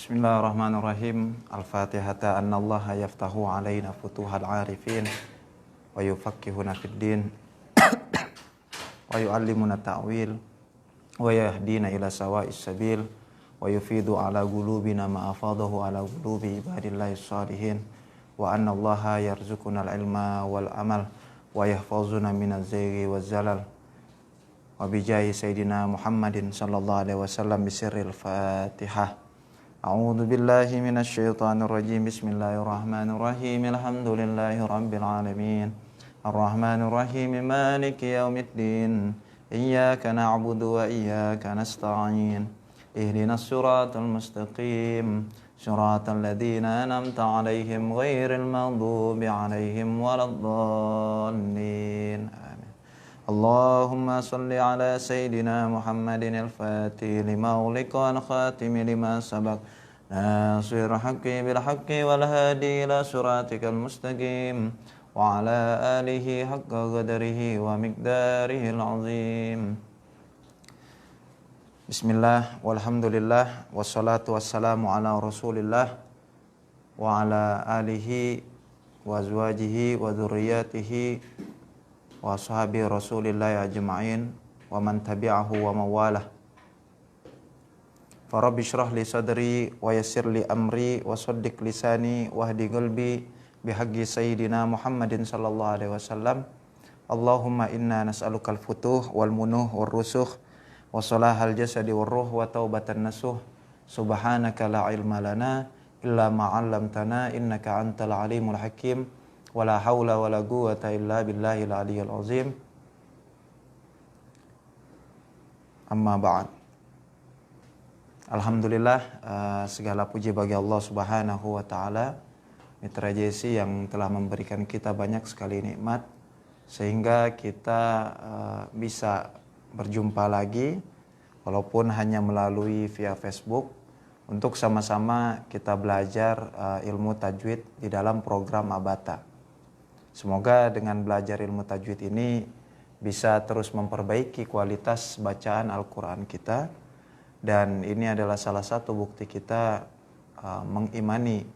Bismillahirrahmanirrahim. Al-Fatihata annallaha yaftahu alaina futuhal arifin wa yufakkihuna fid din wa yu'allimuna ta'wil wa yahdina ila sawa'is sabil wa yufidu ala qulubina ma afadahu ala qulubi ibadillahi shalihin wa annallaha yarzuqunal ilma wal amal wa yahfazuna minaz zayghi waz zalal wa bijahi sayyidina Muhammadin sallallahu alaihi wasallam bisirril Fatihah. A'udzu billahi minasy syaithanir rajim. Bismillahirrahmanirrahim. Alhamdulillahi rabbil alamin. Arrahmanir rahim. Maliki yaumiddin. Iyyaka na'budu wa iyyaka nasta'in. Ihdinas siratal mustaqim. Siratal ladzina an'amta 'alaihim ghairil maghdubi 'alaihim waladdallin. Amin. Allahumma salli ala Sayyidina Muhammadin al-Fatih lima ughliqa wal khatimi lima sabaq nasir haqqi bil haqqi wal hadi ila siratikal mustaqim wa ala alihi haqqa qadrihi wa miqdarihi al-azim. Bismillah walhamdulillah wassalatu wassalamu ala Rasulillah wa ala alihi wa azwajihi wa dzurriyyatihi wa ashabi Rasulillahi ajma'in wa man tabi'ahu wa mawalah. Farabbi syrah li sadri wa yassir li amri wa saddiq lisani wahdi qalbi bihaqqi sayyidina Muhammadin sallallahu alaihi wasallam. Allahumma inna nas'alukal futuh wal munuh wal rusuh wa salahal jasadi wal ruh wa taubatan nasuh. Subhanaka la ilma lana illa ma 'allamtana innaka antal alimul hakim. Wala haula wala quwwata illa billahil aliyyil azim. Amma ba'd. Alhamdulillah, segala puji bagi Allah Subhanahu wa taala, Mitra JC yang telah memberikan kita banyak sekali nikmat sehingga kita bisa berjumpa lagi walaupun hanya melalui via Facebook untuk sama-sama kita belajar ilmu tajwid di dalam program Abata. Semoga dengan belajar ilmu tajwid ini bisa terus memperbaiki kualitas bacaan Al-Quran kita. Dan ini adalah salah satu bukti kita mengimani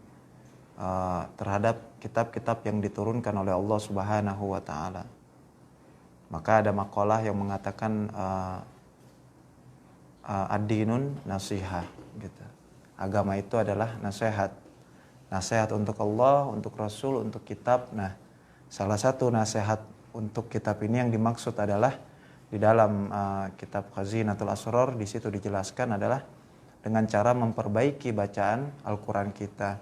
terhadap kitab-kitab yang diturunkan oleh Allah Subhanahu wa ta'ala. Maka ada makalah yang mengatakan ad-dinun nasihah gitu. Agama itu adalah nasihat. Nasihat untuk Allah, untuk Rasul, untuk kitab. Nah, salah satu nasihat untuk kitab ini yang dimaksud adalah di dalam kitab Khazinatul Asrar, di situ dijelaskan adalah dengan cara memperbaiki bacaan Al-Quran kita,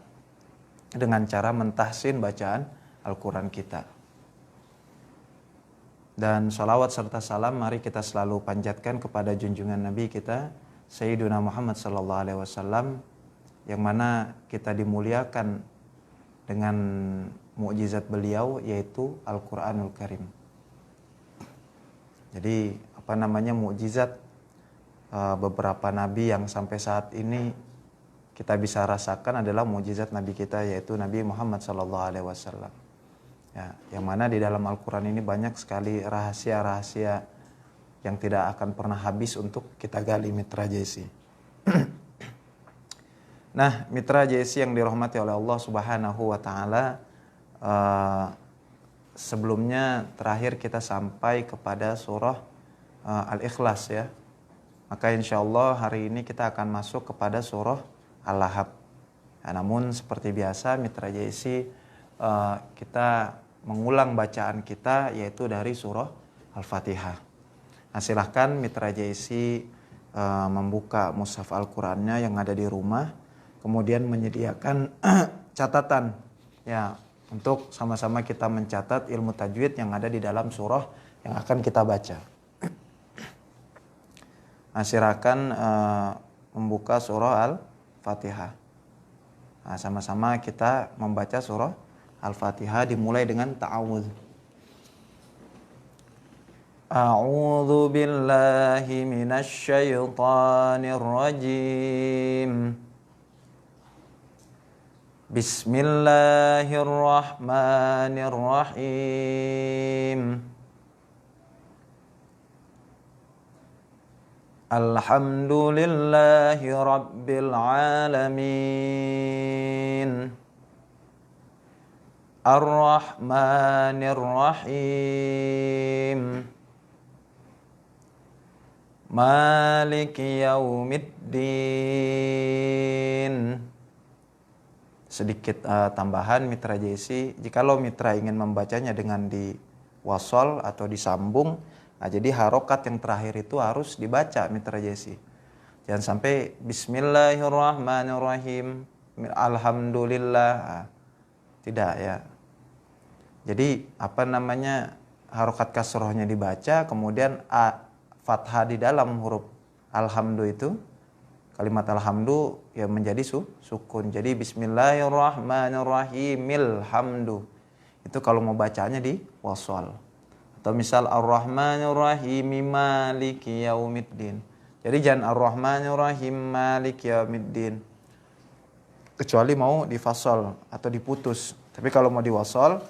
dengan cara mentahsin bacaan Al-Quran kita. Dan salawat serta salam mari kita selalu panjatkan kepada junjungan Nabi kita Sayyiduna Muhammad sallallahu alaihi wasallam, yang mana kita dimuliakan dengan mukjizat beliau yaitu Al-Quranul Karim. Jadi mukjizat beberapa nabi yang sampai saat ini kita bisa rasakan adalah mukjizat nabi kita yaitu Nabi Muhammad sallallahu alaihi wasallam. Ya, yang mana di dalam Al-Quran ini banyak sekali rahasia-rahasia yang tidak akan pernah habis untuk kita gali, Mitra JC. Nah, Mitra JC yang dirahmati oleh Allah Subhanahu wa taala, sebelumnya terakhir kita sampai kepada surah Al-Ikhlas ya. Maka insyaallah hari ini kita akan masuk kepada surah Al-Lahab. Nah, namun seperti biasa Mitra JC, kita mengulang bacaan kita yaitu dari surah Al-Fatihah. Nah, silahkan Mitra JC membuka mushaf Al-Qurannya yang ada di rumah, kemudian menyediakan catatan ya, untuk sama-sama kita mencatat ilmu tajwid yang ada di dalam surah yang akan kita baca. Nah, silakan membuka surah Al-Fatihah. Nah, sama-sama kita membaca surah Al-Fatihah dimulai dengan ta'awudz. A'udzu billahi minasy syaithanir rajim. Bismillahirrahmanirrahim. Alhamdulillahi Rabbil Alamin. Ar-Rahmanir Rahim. Maliki Yaumiddin. Sedikit tambahan Mitra JC, jikalau Mitra ingin membacanya dengan di wasol atau disambung, nah jadi harokat yang terakhir itu harus dibaca Mitra JC. Jangan sampai Bismillahirrahmanirrahim, Alhamdulillah, nah, tidak ya. Jadi harokat kasrohnya dibaca, kemudian fathah di dalam huruf alhamdu itu, kalimat alhamdu ya menjadi sukun. Jadi Bismillahirrahmanirrahimil hamdu. Itu kalau mau bacanya di wasol. Atau misal Ar-Rahmanir-Rahim Maliki Yaumiddin. Jadi jangan Ar-Rahmanir-Rahim Maliki Yaumiddin. Kecuali mau difasol atau diputus. Tapi kalau mau diwasol,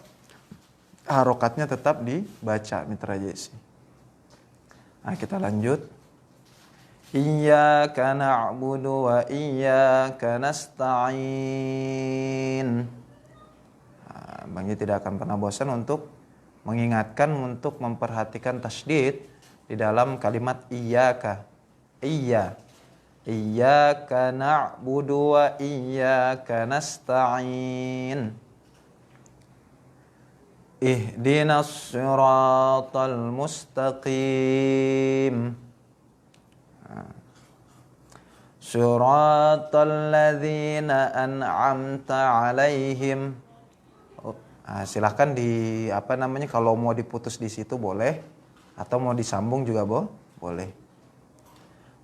harokatnya tetap dibaca Mitra JC. Nah, kita lanjut. Iyyaka na'budu wa iyyaka nasta'in. Bang tidak akan pernah bosan untuk mengingatkan untuk memperhatikan tasydid di dalam kalimat iyyaka. Iyyaka na'budu wa iyyaka nasta'in. Ihdinas siratal mustaqim. Siratal ladzina an'amta 'alaihim. Silahkan kalau mau diputus di situ boleh, atau mau disambung juga boleh.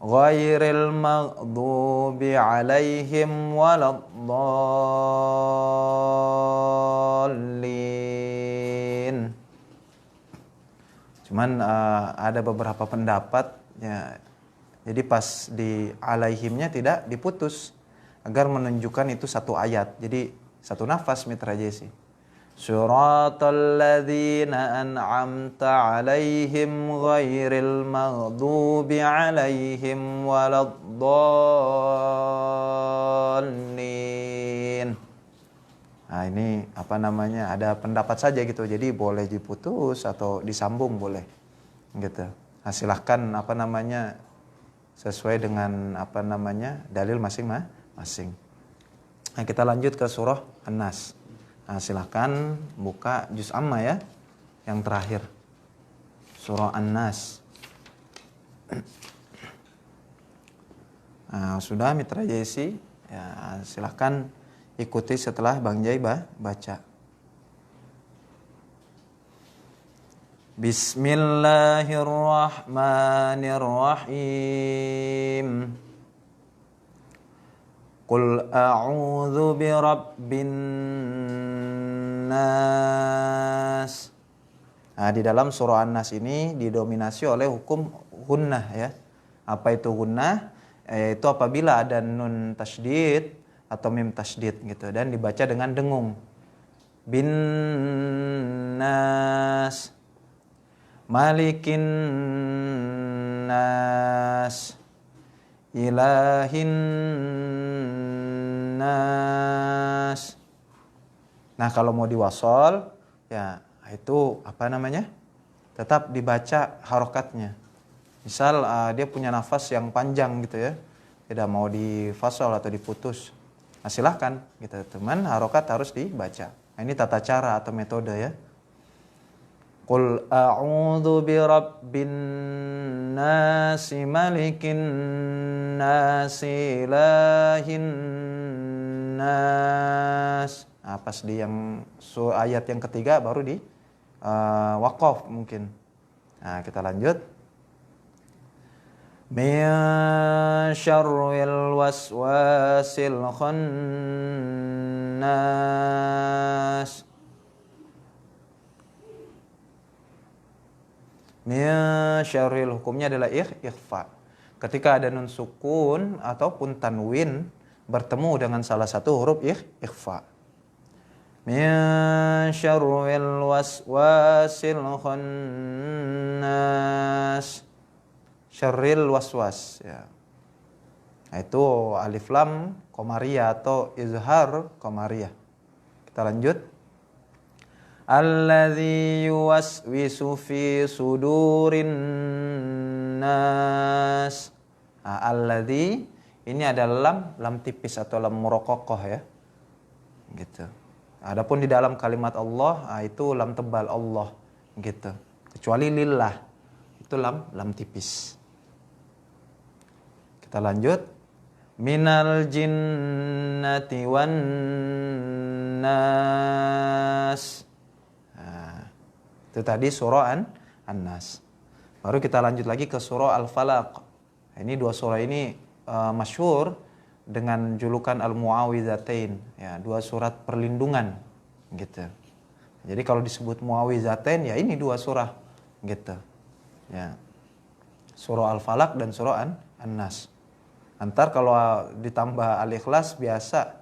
Ghairil maghdubi 'alaihim waladdallin. Cuman ada beberapa pendapat ya, jadi pas di alaihimnya tidak diputus agar menunjukkan itu satu ayat. Jadi satu nafas Mitra JC. Suratal ladzina an'amta 'alaihim ghairil maghdubi 'alaihim waladdallin. Nah, ini ada pendapat saja gitu. Jadi boleh diputus atau disambung boleh. Gitu. Nah, silahkan sesuai dengan dalil masing-masing. Nah, kita lanjut ke surah An-Nas. Nah, silahkan buka juz amma ya, yang terakhir. Surah An-Nas. Nah, sudah Mitra JC, ya silahkan ikuti setelah Bang Jai baca. Bismillahirrahmanirrahim. Qul a'udzu birabbin nas. Nah, di dalam surah An-Nas ini didominasi oleh hukum gunnah ya. Apa itu gunnah? Yaitu apabila ada nun tasydid atau mim tasydid gitu dan dibaca dengan dengung. Bin nas, malikin nas, ilahin nas. Nah, kalau mau diwasol ya itu tetap dibaca harokatnya. Misal dia punya nafas yang panjang gitu ya, tidak mau difasol atau diputus. Nah, silahkan gitu, teman, harokat harus dibaca. Nah, ini tata cara atau metode ya. Qul a'udzu birabbin nasi malikin nasi ilahin nas. Nah, pas di ayat yang ketiga baru di waqaf mungkin. Nah, kita lanjut. Min syarril waswasil khannas. Min syarril, hukumnya adalah ikhfa. Ketika ada nun sukun ataupun tanwin bertemu dengan salah satu huruf ikhfa. Min syarril waswasil khannas. syarril waswas ya. Nah, itu alif lam qamariyah atau izhar qamariyah. Kita lanjut. Alladzi yuwaswisu fi sudurin nas. Nah, alladzi ini adalah lam tipis atau lam muraqaqah ya. Gitu. Adapun di dalam kalimat Allah, itu lam tebal Allah gitu. Kecuali lillah. Itu lam tipis. Kita lanjut. Minal jinnati wan nas. Nah, itu tadi surah An-Nas. Baru kita lanjut lagi ke surah Al-Falaq. Ini dua surah ini masyhur dengan julukan Al-Mu'awwidzatain, ya, dua surat perlindungan gitu. Jadi kalau disebut Mu'awwidzatain ya ini dua surah gitu. Ya. Surah Al-Falaq dan surah An-Nas. Antar kalau ditambah Al-Ikhlas biasa.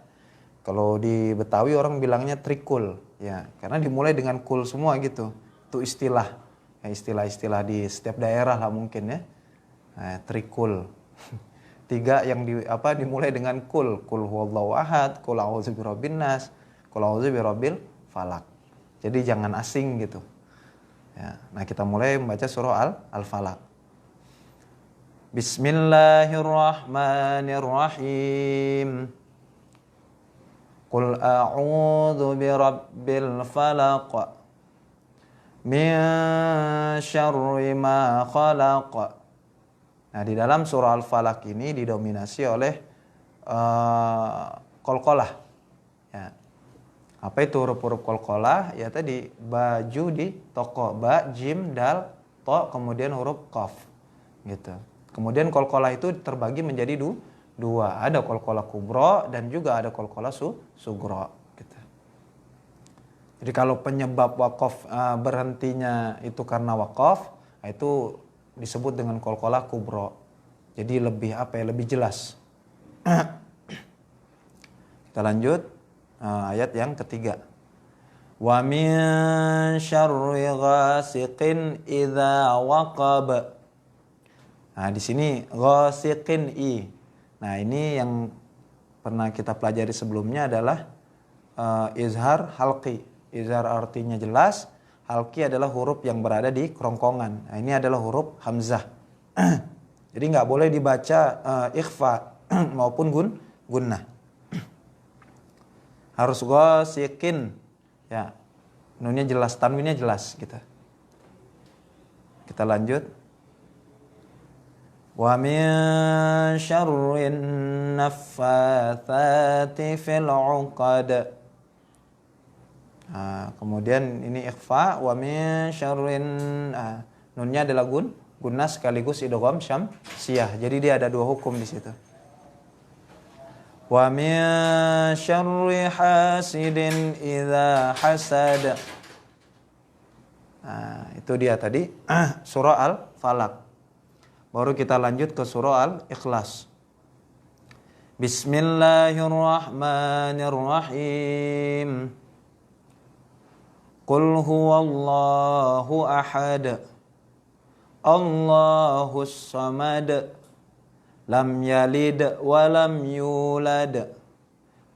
Kalau di Betawi orang bilangnya trikul, ya, karena dimulai dengan kul semua gitu. Itu istilah, ya, istilah-istilah di setiap daerah lah mungkin ya. Nah, trikul. Tiga yang dimulai dengan kul huwallahu ahad, kul a'udzu birabbin nas, kul a'udzu birabbil falaq. Jadi jangan asing gitu. Ya, nah kita mulai membaca surah Al-Falaq. Bismillahirrahmanirrahim. Qul a'udzu birabbil falaq min syarri ma khalaq. Nah, di dalam surah Al-Falaq ini didominasi oleh qalqalah. Ya. Apa itu huruf-huruf qalqalah? Ya tadi baju di toko, ba, jim, dal, to, kemudian huruf qaf. Gitu. Kemudian qalqalah itu terbagi menjadi dua. Ada qalqalah kubra dan juga ada qalqalah sugra. Gitu. Jadi kalau penyebab waqaf berhentinya itu karena waqaf, itu disebut dengan qalqalah kubra. Jadi lebih lebih jelas. Kita lanjut ayat yang ketiga. Wa min syarri ghasiqin idza waqab. Nah, di sini ghasiqin i. Nah, ini yang pernah kita pelajari sebelumnya adalah izhar halqi. Izhar artinya jelas, halqi adalah huruf yang berada di kerongkongan. Nah, ini adalah huruf hamzah. Jadi nggak boleh dibaca ikhfa maupun gunnah. Harus ghasiqin. Ya. Nunnya jelas, tanwinnya jelas gitu. Kita lanjut. Wa min syarrin naffatsati fil 'uqad. Kemudian ini ikhfa, wa min syarrin nunnya adalah gunnah sekaligus idgham syamsiyah. Jadi dia ada dua hukum di situ. Wa min syarri hasidin idza hasad. Itu dia tadi surah Al-Falaq. Baru kita lanjut ke surah Al-Ikhlas. Bismillahirrahmanirrahim. Qul huwallahu ahad. Allahus samad. Lam yalid wa lam yulad.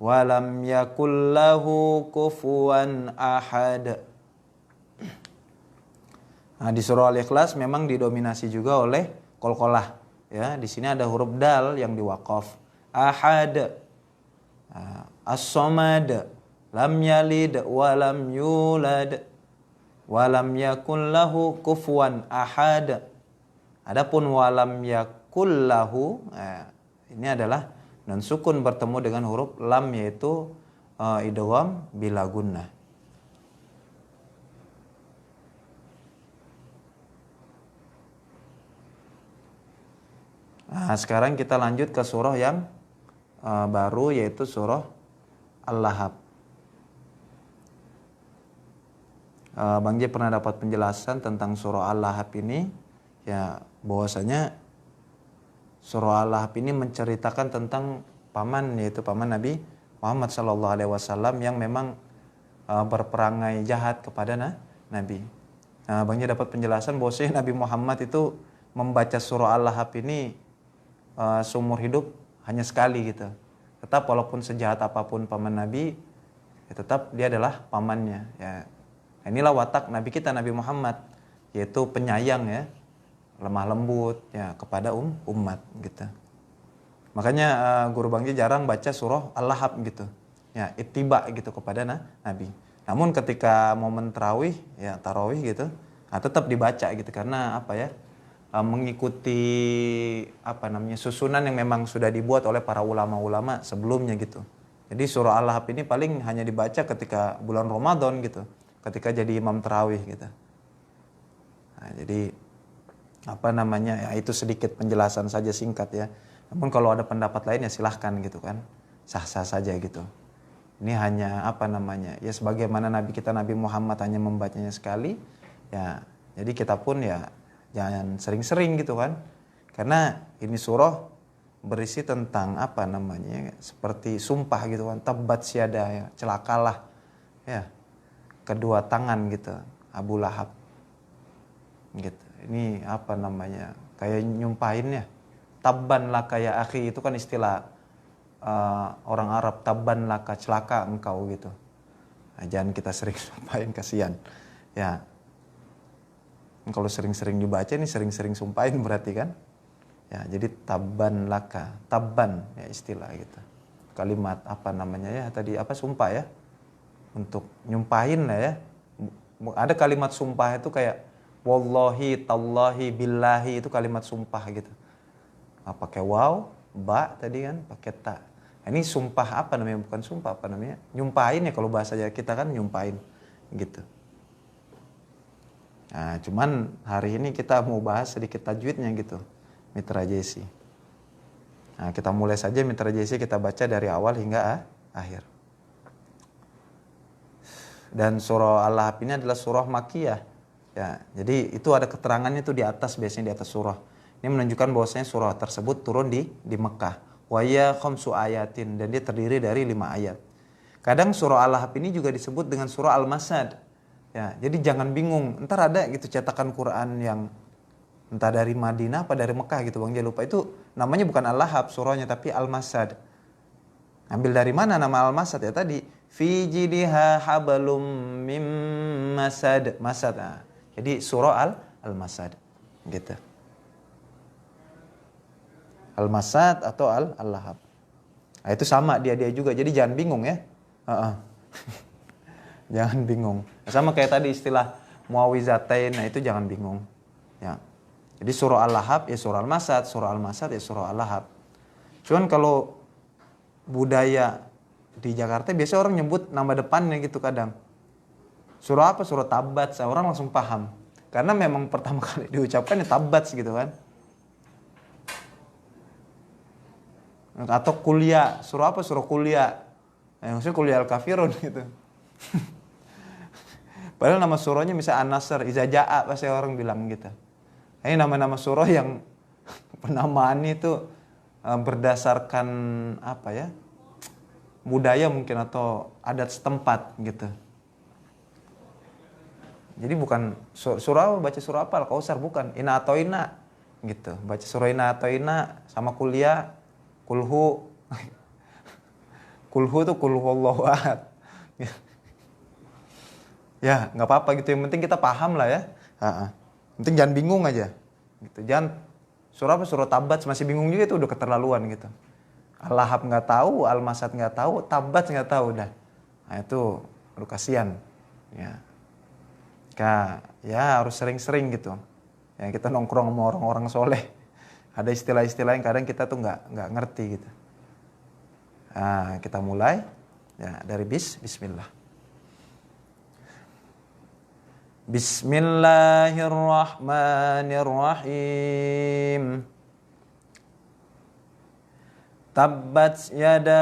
Wa lam yakul lahu kufuwan ahad. Nah, di surah Al-Ikhlas memang didominasi juga oleh qalqalah. Ya, di sini ada huruf dal yang diwaqaf. Ahad. As-samad. Lam yalid wa lam yulad. Wa lam yakul lahu kufuwan ahad. Adapun wa lam yakul lahu, ini adalah nun sukun bertemu dengan huruf lam, yaitu idgham bila gunnah. Nah, sekarang kita lanjut ke surah yang baru, yaitu surah Al-Lahab. Bang J pernah dapat penjelasan tentang surah Al-Lahab ini, ya, bahwasanya surah Al-Lahab ini menceritakan tentang paman, yaitu paman Nabi Muhammad SAW yang memang berperangai jahat kepada Nabi. Bang J dapat penjelasan bahwasanya Nabi Muhammad itu membaca surah Al-Lahab ini seumur hidup hanya sekali gitu. Tetap walaupun sejahat apapun paman Nabi, ya tetap dia adalah pamannya. Ya, inilah watak Nabi kita, Nabi Muhammad, yaitu penyayang ya, lemah lembut ya kepada umat gitu. Makanya guru Bangji jarang baca surah Al-Lahab gitu. Ya, ittiba gitu kepada Nabi. Namun ketika momen tarawih ya tarawih gitu, tetap dibaca gitu karena apa ya? Mengikuti apa namanya susunan yang memang sudah dibuat oleh para ulama-ulama sebelumnya gitu. Jadi surah Al-Lahab ini paling hanya dibaca ketika bulan Ramadan gitu, ketika jadi imam tarawih gitu. Nah, jadi apa namanya ya itu sedikit penjelasan saja singkat ya. Namun kalau ada pendapat lain ya silahkan gitu kan, sah-sah saja gitu. Ini hanya apa namanya ya sebagaimana Nabi kita Nabi Muhammad hanya membacanya sekali ya. Jadi kita pun ya jangan sering-sering gitu kan. Karena ini surah berisi tentang apa namanya seperti sumpah gitu kan. Tabbat syada ya, celakalah ya kedua tangan gitu Abu Lahab. Gitu. Ini apa namanya? Kayak nyumpahin ya. Tabban laka ya akhi itu kan istilah orang Arab, tabban laka celaka engkau gitu. Nah, jangan kita sering sumpahin kasihan. Ya. Kalau sering-sering dibaca ini sering-sering sumpahin berarti kan. Ya, jadi tabban laka, tabban ya istilah gitu. Kalimat apa namanya ya tadi apa sumpah ya. Untuk nyumpahin lah ya. Ada kalimat sumpah itu kayak wallahi, tallahi, billahi itu kalimat sumpah gitu. Pakai waw, ba tadi kan pakai ta. Ini sumpah apa namanya? Bukan sumpah apa namanya? Nyumpahin ya kalau bahasa kita kan nyumpahin gitu. Nah, cuman hari ini kita mau bahas sedikit tajwidnya gitu, Mitra JC. Nah, kita mulai saja Mitra JC kita baca dari awal hingga akhir. Dan surah Al-Lahab ini adalah surah Makkiyah. Ya, jadi itu ada keterangannya itu di atas biasanya di atas surah. Ini menunjukkan bahwasanya surah tersebut turun di Mekah. Wa ya khamsu ayatin dan dia terdiri dari 5 ayat. Kadang surah Al-Lahab ini juga disebut dengan surah Al-Masad. Ya, jadi jangan bingung. Ntar ada gitu cetakan Quran yang entah dari Madinah apa dari Mekah gitu Bang. Jangan lupa itu namanya bukan Al-Lahab surahnya tapi Al-Masad. Ambil dari mana nama Al-Masad ya tadi? Fi jidha hablum mim masad. Masad. Nah, jadi surah Al-Masad gitu. Al-Masad atau Al-Lahab. Nah, itu sama dia juga. Jadi jangan bingung ya. Jangan bingung. Sama kayak tadi istilah muawizatain, nah itu jangan bingung. Ya. Jadi surah Al-Lahab ya surah Al-Masad, surah Al-Masad ya surah Al-Lahab. Cuman kalau budaya di Jakarta biasanya orang nyebut nama depannya gitu kadang. Surah apa? Surah Tabat. Orang langsung paham. Karena memang pertama kali diucapkan ya Tabat gitu kan. Atau kuliah. Surah apa? Surah kuliah. Nah, maksudnya kuliah Al-Kafirun gitu. Padahal nama surahnya misalnya An-Nasr, Iza Ja'a pasti orang bilang gitu. Ini nama-nama surah yang penamaannya itu berdasarkan apa ya? Budaya mungkin atau adat setempat gitu. Jadi bukan surah baca surah apa Al-Kautsar bukan, Inna Atoina gitu. Baca surah Inna Atoina sama kuliah kulhu. Kulhu tuh kulhu Allahu ahad. Ya, nggak apa-apa gitu. Yang penting kita paham lah ya. Penting jangan bingung aja. Gitu. Jangan surah apa surah Tabat masih bingung juga itu udah keterlaluan gitu. Al-Lahab nggak tahu, Al-Masad nggak tahu, Tabat nggak tahu dah. Nah itu aduh kasihan. Ya. Ya harus sering-sering gitu. Ya kita nongkrong sama orang-orang soleh. Ada istilah-istilah yang kadang kita tuh nggak ngerti gitu. Nah, kita mulai ya dari bismillah. Bismillahirrahmanirrahim. Tabbat yada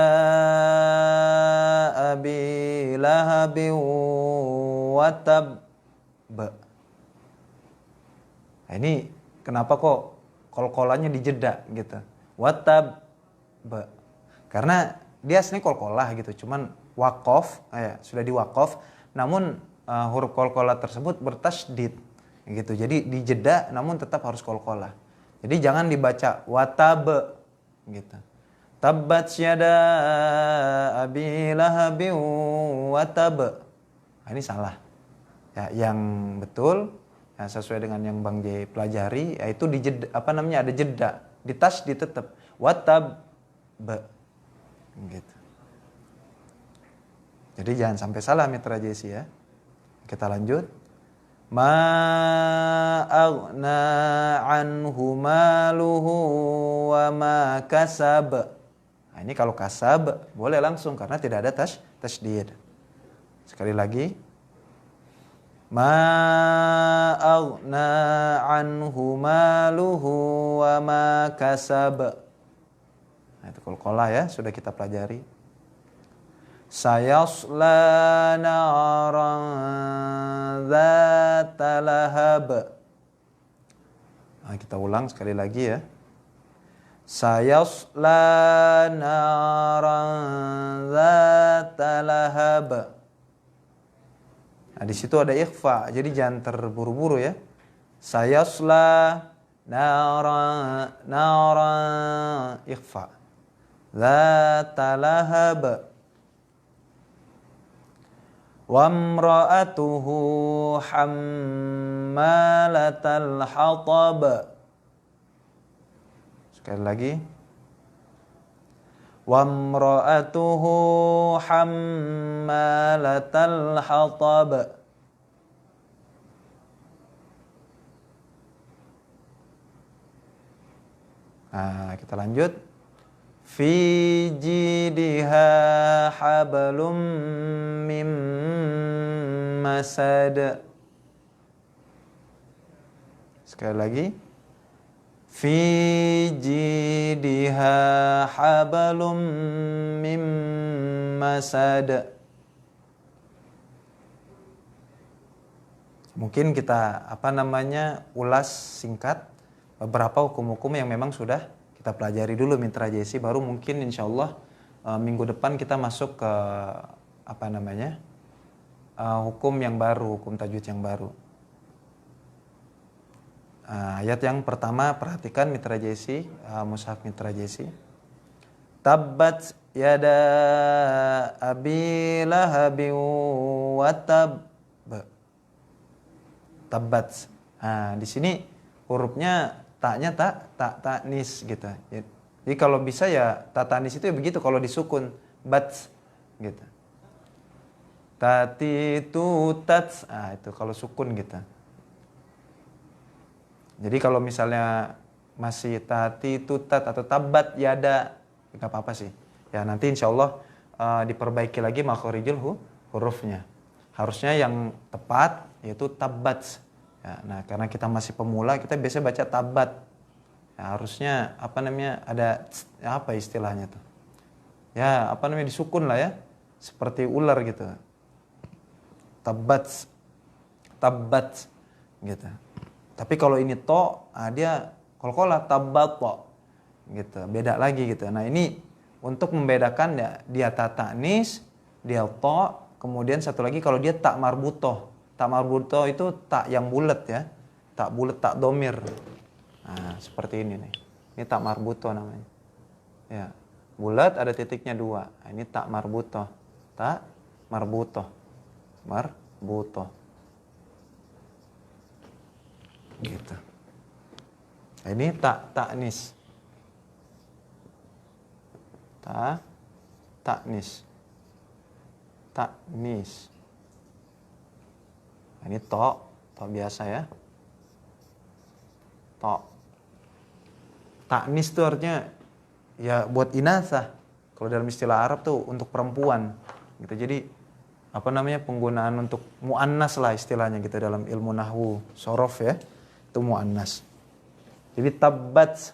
abi lahabin wa tab. Nah, ini kenapa kok kol-kolannya dijeda gitu. Wa tab. Karena dia aslinya kol-kolah gitu, cuman waqaf, sudah diwaqaf, namun huruf kol-kolah tersebut bertasydid. gitu. Jadi dijeda namun tetap harus qalqalah. Jadi jangan dibaca watab gitu. Tabbat yada abi lahabin watab. Nah, ini salah. Ya, yang betul ya, sesuai dengan yang Bang J pelajari yaitu dijeda, ada jeda, ditasydid tetap watab gitu. Jadi jangan sampai salah mitra JC ya. Kita lanjut. Ma aghna anhu maluhu wa ma kasab. Nah, ini kalau kasab boleh langsung karena tidak ada tasydid. Sekali lagi. Ma aghna anhu maluhu wa ma kasab. Nah, itu qalqalah ya, sudah kita pelajari. Sayasla naran dzata lahab. Nah, kita ulang sekali lagi ya. Sayasla naran dzata lahab. Nah, di situ ada ikhfa, jadi jangan terburu-buru ya. Sayasla naran ikhfa. Dzata lahab. Wamra'atuhu hammalatal hatab. Sekali lagi. Wamra'atuhu hammalatal hatab. Nah, kita lanjut. Fi jidha hablum mim masad. Sekali lagi. Fi jidha hablum mim masad. Mungkin kita ulas singkat beberapa hukum-hukum yang memang sudah kita pelajari dulu mitra JC, baru mungkin insya Allah minggu depan kita masuk ke hukum yang baru, hukum tajwid yang baru. Ayat yang pertama perhatikan mitra JC, mushaf mitra JC. Tabbat yada abi lahabin wa tab. Tabbat. Nah, di sini hurufnya taknya taknis gitu. Jadi kalau bisa ya taknis itu ya begitu kalau disukun bats gitu. Tati tu tats, itu kalau sukun gitu. Jadi kalau misalnya masih tati tu tat atau tabat yada nggak apa-apa sih. Ya nanti insya Allah diperbaiki lagi makhorijul hurufnya. Harusnya yang tepat yaitu tabat. Ya, nah karena kita masih pemula kita biasa baca tabat. Ya, harusnya ada apa istilahnya tuh? Ya disukun lah ya, seperti ular gitu. Tabat gitu. Tapi kalau ini to, dia qalqalah tabat to gitu. Beda lagi gitu. Nah ini untuk membedakan ya dia ta'nis, dia to, kemudian satu lagi kalau dia tak marbutoh. Tak marbutoh itu tak yang bulat ya. Tak bulat, tak domir. Nah, seperti ini nih. Ini tak marbutoh namanya. Ya. Bulat ada titiknya 2. Nah, ini tak marbutoh. Tak marbutoh. Marbutoh. Gitu. Nah, ini taknis. Taknis. Taknis. Nah, ini to biasa ya. To. Taknis itu artinya ya buat inasah. Kalau dalam istilah Arab tuh untuk perempuan gitu. Jadi penggunaan untuk muannas lah istilahnya gitu dalam ilmu nahwu sorof ya. Itu muannas. Jadi tabbat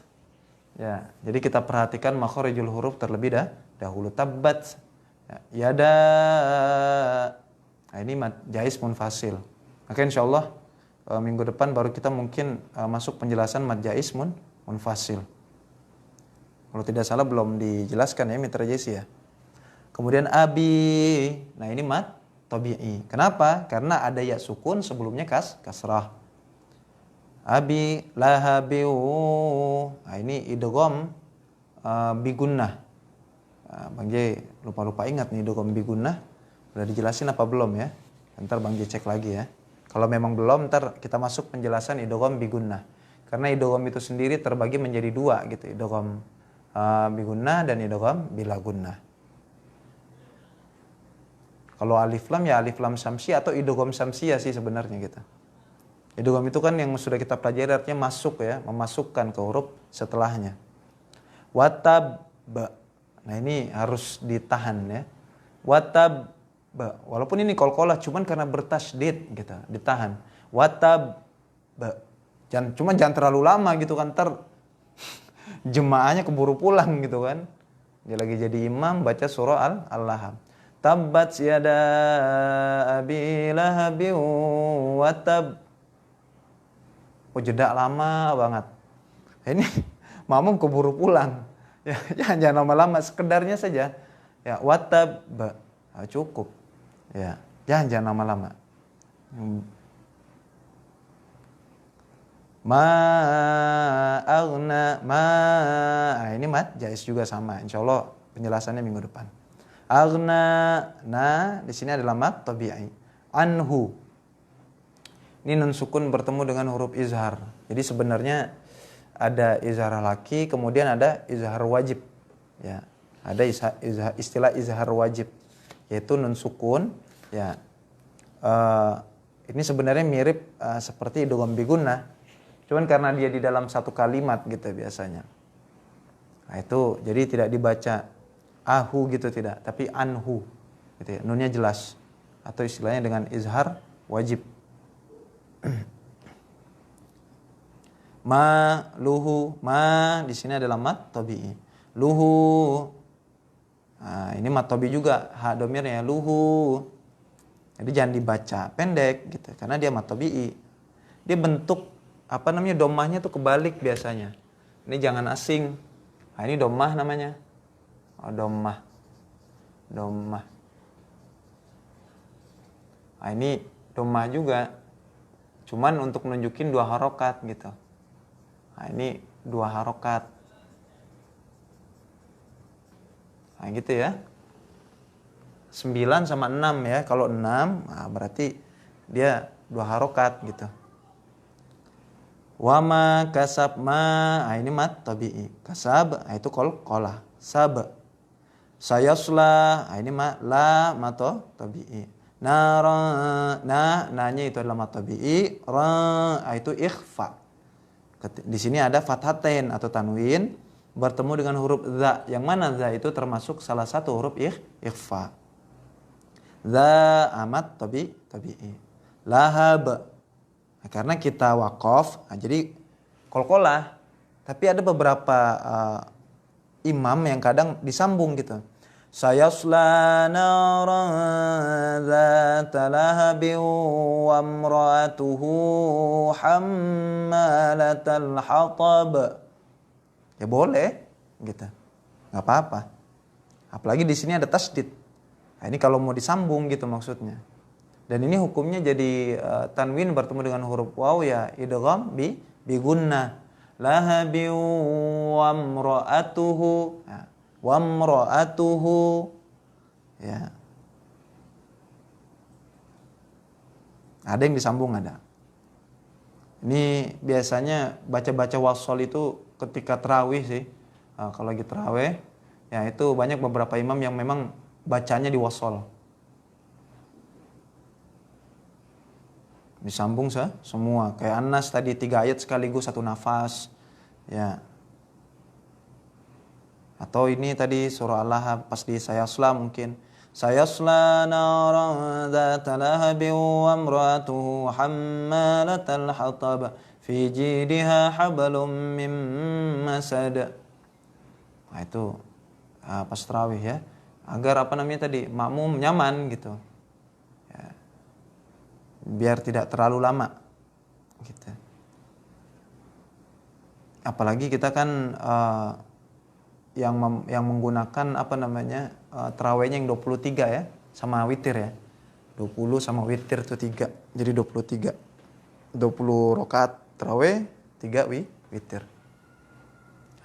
ya. Jadi kita perhatikan makhorijul huruf terlebih dahulu. Tabbat ya, yada. Nah, ini jais munfasil. Maka insyaallah minggu depan baru kita mungkin masuk penjelasan mad jais munfasil. Kalau tidak salah belum dijelaskan ya mitra jais ya. Kemudian abi. Nah, ini mad tabi'i. Kenapa? Karena ada ya sukun sebelumnya kasrah. Abi lahabiu. Nah, ini idgham bigunnah. Bang J lupa ingat nih idgham bigunnah. Udah dijelasin apa belum ya? Ntar Bang J cek lagi ya. Kalau memang belum, ntar kita masuk penjelasan idgham bigunnah. Karena idgham itu sendiri terbagi menjadi dua gitu. Idgham bigunnah dan idgham bila gunnah. Kalau alif lam ya alif lam samsiyah atau idgham samsiyah sih sebenarnya gitu. Idgham itu kan yang sudah kita pelajari artinya masuk ya, memasukkan ke huruf setelahnya. Watab. Nah ini harus ditahan ya. Watab. Walaupun ini qalqalah cuman karena bertasydid gitu, ditahan. Watab. Jangan terlalu lama gitu kan, ntar jemaahnya keburu pulang gitu kan. Dia lagi jadi imam baca surah Al-Lahab. Tabbat yada abi lahabi wa tab. Oh jeda lama banget. Ini makmum keburu pulang. Ya, jangan lama-lama, sekedarnya saja. Ya, watab cukup. Ya, jangan lama-lama. Ini mat jais juga sama. Insyaallah penjelasannya minggu depan. Di sini adalah mat tabi'i. Anhu. Ini nun sukun bertemu dengan huruf izhar. Jadi sebenarnya ada izhar laki, kemudian ada izhar wajib. Ya, ada istilah izhar wajib, yaitu nun sukun. Ya, ini sebenarnya mirip seperti idgham bigunnah, cuman karena dia di dalam satu kalimat gitu biasanya. Nah itu jadi tidak dibaca ahu gitu tidak, tapi anhu. Gitu ya. Nunnya jelas, atau istilahnya dengan izhar wajib. Luhu di sini adalah mat tabi'i. Luhu. Nah, ini mat tabi'i juga, ha domirnya luhu. Jadi jangan dibaca pendek gitu karena dia mat tabi'i. Dia bentuk dhammahnya tuh kebalik biasanya. Ini jangan asing. Nah, ini dhammah namanya. Oh, dhammah. Nah, ini dhammah juga. Cuman untuk nunjukin 2 harokat gitu. Nah ini 2 harokat. Nah gitu ya. 9 sama 6 ya. Kalau 6 nah berarti dia 2 harokat gitu. Wama kasab nah ini mat tabi'i. Kasab nah itu qalqalah. Sab. Sayasla nah ini la mat tabi'i. Nanya itu adalah mat tabi'i, itu ikhfa. Di sini ada fathatain atau tanwin bertemu dengan huruf za. Yang mana za itu termasuk salah satu huruf ikhfa. Za amat tabi'i. Lahab. Nah, karena kita waqaf, jadi qalqalah. Tapi ada beberapa imam yang kadang disambung gitu. Sayasla naran dzata lahabin wa imra'atuhu hammalatal hatab. Ya boleh gitu. Enggak apa-apa. Apalagi di sini ada tasydid. Nah, ini kalau mau disambung gitu maksudnya. Dan ini hukumnya jadi tanwin bertemu dengan huruf waw ya idgham bi gunnah. Lahabin wa imra'atuhu. Nah, wamra'atuhu ya. Ada yang disambung ada. Ini biasanya baca-baca wasol itu ketika tarawih sih. Nah, kalau lagi tarawih ya itu banyak beberapa imam yang memang bacanya di wasol. Disambung semua. Kayak Anas tadi 3 ayat sekaligus 1 nafas. Ya. Atau ini tadi surah Al-Lahab pas di sayasla mungkin. Sayasla naran dzata lahabin wa imra'atuhu hammalatal hatab fi jidha hablum min masad. Nah itu pas tarawih ya. Agar tadi makmum nyaman gitu. Ya. Biar tidak terlalu lama gitu. Apalagi kita kan yang menggunakan tarawihnya yang 23 ya sama witir ya. 20 sama witir itu 3. Jadi 23. 20 rakaat tarawih, 3 witir.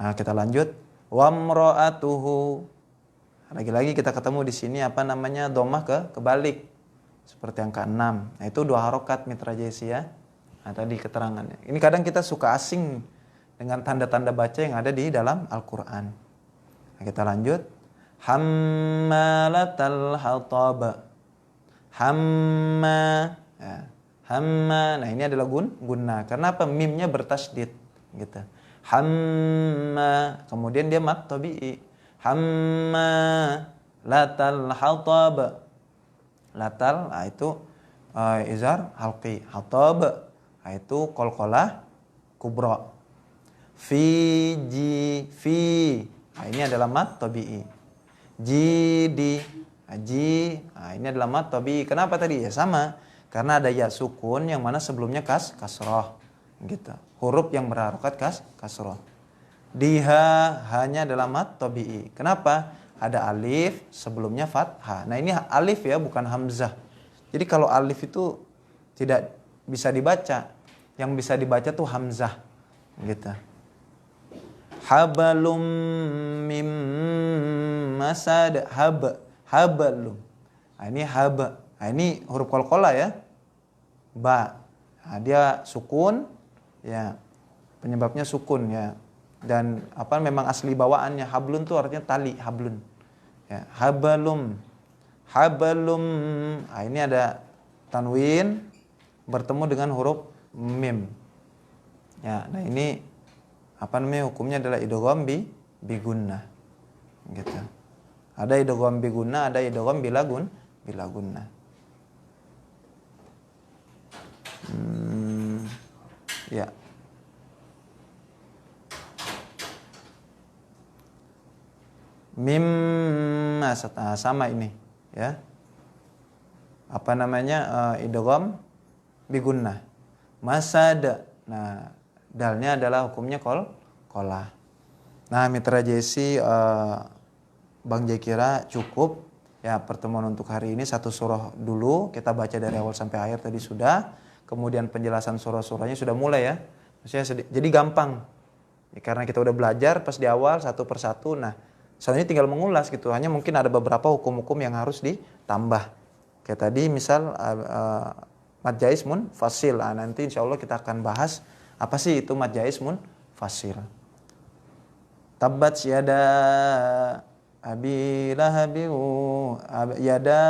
Nah, kita lanjut. Wamra'atuhu. Lagi-lagi kita ketemu di sini dhammah kebalik. Seperti yang ke-6. Nah, itu 2 harokat Mitra Jesi ya. Nah, tadi keterangannya. Ini kadang kita suka asing dengan tanda-tanda baca yang ada di dalam Al-Qur'an. Nah, kita lanjut. Hammalatal hatab. Hamma. Ya. Hamma. Nah, ini adalah guna. Karena apa? Mimnya bertasydid gitu. Hamma. Kemudian dia mad tabi'i. Hamma latal hatab. Latal itu izar halqi. Hatab itu qalqalah kubra. Fi. Nah, ini adalah mad tabi'i. Jidi. Nah, ini adalah mad tabi'i. Kenapa tadi? Ya sama. Karena ada ya sukun yang mana sebelumnya kasroh. Gitu. Huruf yang berharokat kasroh. Diha hanya adalah mad tabi'i. Kenapa? Ada alif sebelumnya fathah. Nah, ini alif ya, bukan hamzah. Jadi kalau alif itu tidak bisa dibaca. Yang bisa dibaca tuh hamzah. Gitu. Habalum mim masad. Habalum. Nah, ini haba. Nah, ini huruf qalqalah ya. Ba. Nah, dia sukun ya. Penyebabnya sukun ya. Dan memang asli bawaannya hablun tuh artinya tali, hablun. Ya, habalum. Nah, ini ada tanwin bertemu dengan huruf mim. Ya, nah ini hukumnya adalah idgham bi gunnah. Gitu. Ada idgham bi gunnah, ada idgham bila gunnah. Ya. Mim sama ini ya. Idgham bi gunnah. Masad. Nah, dalnya adalah hukumnya qalah. Nah, Mitra Jesi, Bang Jai kira cukup ya pertemuan untuk hari ini. 1 surah dulu kita baca dari awal sampai akhir tadi sudah. Kemudian penjelasan surah-surahnya sudah mulai ya. Maksudnya jadi gampang. Ya, karena kita udah belajar pas di awal satu persatu. Nah, selanjutnya tinggal mengulas gitu. Hanya mungkin ada beberapa hukum-hukum yang harus ditambah. Kayak tadi misal mad jaiz munfasil. Nah, nanti insya Allah kita akan bahas apa sih itu mad jaiz munfasil. Tabbat yada abi lahabi yada.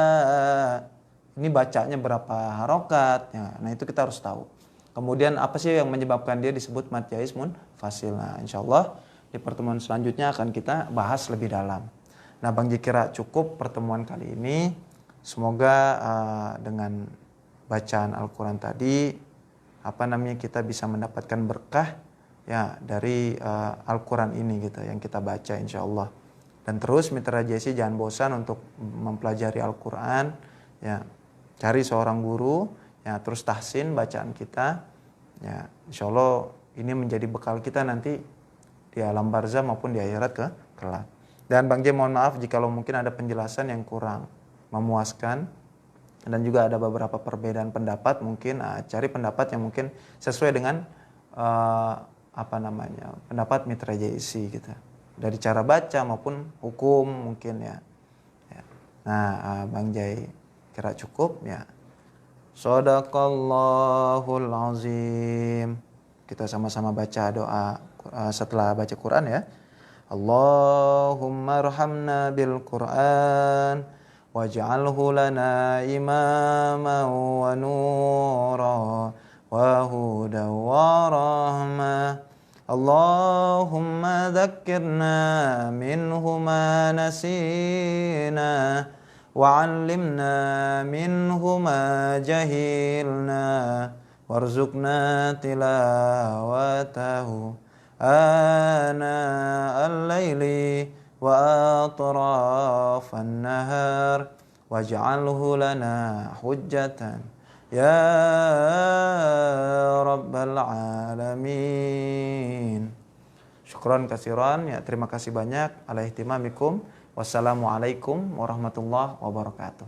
Ini bacanya berapa harokat. Ya, nah, itu kita harus tahu. Kemudian apa sih yang menyebabkan dia disebut mad jaiz munfasil. Nah, insya Allah di pertemuan selanjutnya akan kita bahas lebih dalam. Nah, Bang Jikira cukup pertemuan kali ini. Semoga dengan bacaan Al-Quran tadi, kita bisa mendapatkan berkah ya dari Al-Quran ini gitu yang kita baca insya Allah. Dan terus Mitra Jesi jangan bosan untuk mempelajari Al-Quran ya. Cari seorang guru ya, terus tahsin bacaan kita ya. Insya Allah ini menjadi bekal kita nanti di alam barzah maupun di akhirat kelak. Dan Bang J mohon maaf jika mungkin ada penjelasan yang kurang memuaskan dan juga ada beberapa perbedaan pendapat, mungkin cari pendapat yang mungkin sesuai dengan pendapat Mitra JIC gitu. Dari cara baca maupun hukum mungkin ya. Nah, Bang Jai kira cukup ya. Shadaqallahul azim. Kita sama-sama baca doa setelah baca Quran ya. Allahumma arhamna bil Quran waj'alhu lana imaman wa nura wa huda wa rahmah. Allahumma dhakkirna minhu ma nasina wa 'allimna minhu ma jahilna warzuqna tilawatahu ana al-laili wa atrafan nahar waj'alhu lana hujjatan ya rabbal alamin. Syukran kasiran ya, terima kasih banyak ala ihtimamikum. Wassalamualaikum warahmatullahi wabarakatuh.